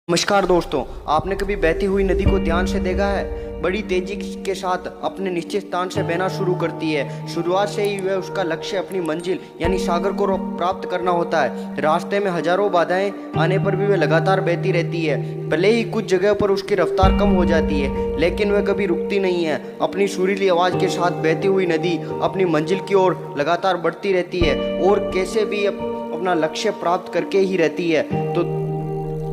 नमस्कार दोस्तों, आपने कभी बहती हुई नदी को ध्यान से देखा है? बड़ी तेजी के साथ अपने निश्चित स्थान से बहना शुरू करती है। शुरुआत से ही वह उसका लक्ष्य अपनी मंजिल यानी सागर को प्राप्त करना होता है। रास्ते में हजारों बाधाएं आने पर भी वह लगातार बहती रहती है। भले ही कुछ जगह पर उसकी रफ्तार कम हो जाती है, लेकिन वह कभी रुकती नहीं है। अपनी सुरीली आवाज़ के साथ बहती हुई नदी अपनी मंजिल की ओर लगातार बढ़ती रहती है और कैसे भी अपना लक्ष्य प्राप्त करके ही रहती है। तो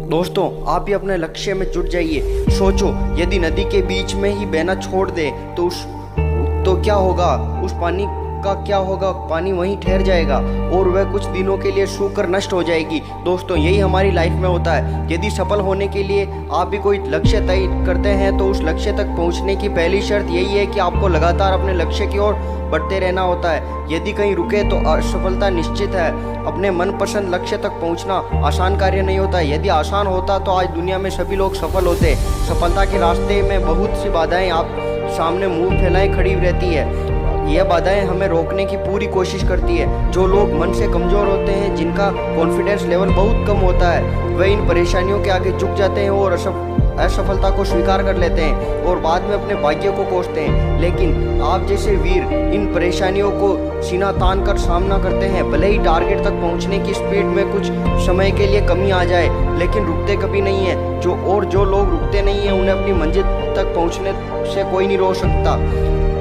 दोस्तों, आप भी अपने लक्ष्य में जुट जाइए। सोचो, यदि नदी के बीच में ही बहना छोड़ दे तो क्या होगा? उस पानी का क्या होगा? पानी वहीं ठहर जाएगा और वह कुछ दिनों के लिए सूख कर नष्ट हो जाएगी। दोस्तों, यही हमारी लाइफ में होता है। यदि सफल होने के लिए आप भी कोई लक्ष्य तय करते हैं तो उस लक्ष्य तक पहुंचने की पहली शर्त यही है कि आपको लगातार अपने लक्ष्य की ओर बढ़ते रहना होता है। यदि कहीं रुके तो असफलता निश्चित है। अपने मनपसंद लक्ष्य तक पहुंचना आसान कार्य नहीं होता है। यदि आसान होता तो आज दुनिया में सभी लोग सफल होते। सफलता के रास्ते में बहुत सी बाधाएं आप सामने मुंह फैलाए खड़ी रहती है। यह बाधाएं हमें रोकने की पूरी कोशिश करती है। जो लोग मन से कमज़ोर होते हैं, जिनका कॉन्फिडेंस लेवल बहुत कम होता है, वे इन परेशानियों के आगे झुक जाते हैं और असफलता को स्वीकार कर लेते हैं और बाद में अपने भाग्य को कोसते हैं। लेकिन आप जैसे वीर इन परेशानियों को सीना तान कर सामना करते हैं। भले ही टारगेट तक पहुंचने की स्पीड में कुछ समय के लिए कमी आ जाए, लेकिन रुकते कभी नहीं है। जो लोग रुकते नहीं हैं, उन्हें अपनी मंजिल तक पहुंचने से कोई नहीं रोक सकता।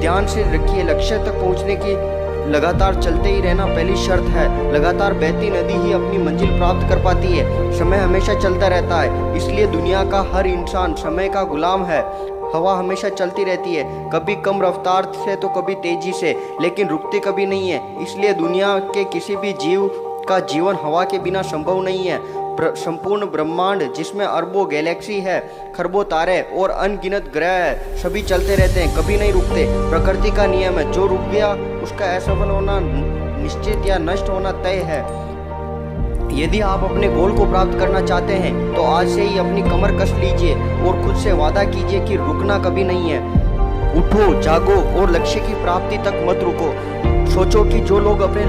ध्यान से रखिए, लक्ष्य तक पहुंचने की लगातार चलते ही रहना पहली शर्त है। लगातार बहती नदी ही अपनी मंजिल प्राप्त कर पाती है। समय हमेशा चलता रहता है, इसलिए दुनिया का हर इंसान समय का गुलाम है। हवा हमेशा चलती रहती है, कभी कम रफ्तार से तो कभी तेजी से, लेकिन रुकती कभी नहीं है। इसलिए दुनिया के किसी भी जीव का जीवन हवा के बिना संभव नहीं है। संपूर्ण ब्रह्मांड, जिसमें अरबों गैलेक्सी है, खरबों तारे और अनगिनत ग्रह है, सभी चलते रहते हैं, कभी नहीं रुकते। प्रकृति का नियम है, जो रुक गया उसका असफल होना निश्चित या नष्ट होना तय है। यदि आप अपने गोल को प्राप्त करना चाहते हैं तो आज से ही अपनी कमर कस लीजिए और खुद से वादा कीजिए कि रुकना कभी नहीं है। उठो, जागो और लक्ष्य की प्राप्ति तक मत रुको। सोचो कि जो लोग अपने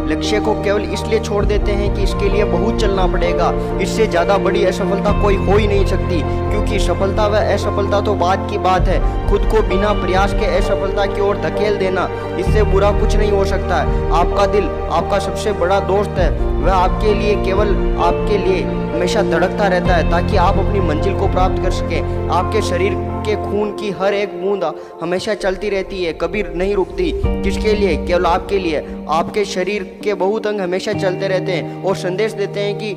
लक्ष्य को केवल इसलिए छोड़ देते हैं कि इसके लिए बहुत चलना पड़ेगा, इससे ज़्यादा बड़ी असफलता कोई हो ही नहीं सकती। क्योंकि सफलता व असफलता तो बाद की बात है। खुद को बिना प्रयास के असफलता की ओर धकेल देना, इससे बुरा कुछ नहीं हो सकता है। आपका दिल आपका सबसे बड़ा दोस्त है। वह आपके लिए, केवल आपके लिए हमेशा धड़कता रहता है ताकि आप अपनी मंजिल को प्राप्त कर सकें। आपके शरीर के खून की हर एक बूंद हमेशा चलती रहती है, कभी नहीं रुकती। किसके लिए? केवल आपके लिए। आपके शरीर के बहुत अंग हमेशा चलते रहते हैं और संदेश देते हैं कि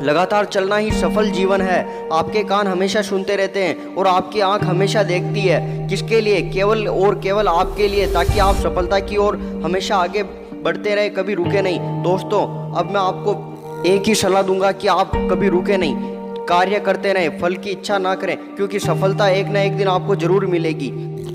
लगातार चलना ही सफल जीवन है। आपके कान हमेशा सुनते रहते हैं और आपकी आंख हमेशा देखती है। किसके लिए? केवल और केवल आपके लिए, ताकि आप सफलता की ओर हमेशा आगे बढ़ते रहे, कभी रुके नहीं। दोस्तों, अब मैं आपको एक ही सलाह दूंगा कि आप कभी रुके नहीं, कार्य करते रहें, फल की इच्छा ना करें, क्योंकि सफलता एक ना एक दिन आपको जरूर मिलेगी।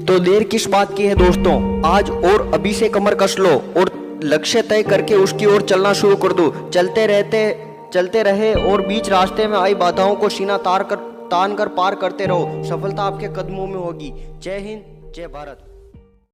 तो देर किस बात की है दोस्तों? आज और अभी से कमर कस लो और लक्ष्य तय करके उसकी ओर चलना शुरू कर दो। चलते रहे और बीच रास्ते में आई बाधाओं को सीना तान कर पार करते रहो। सफलता आपके कदमों में होगी। जय हिंद, जय भारत।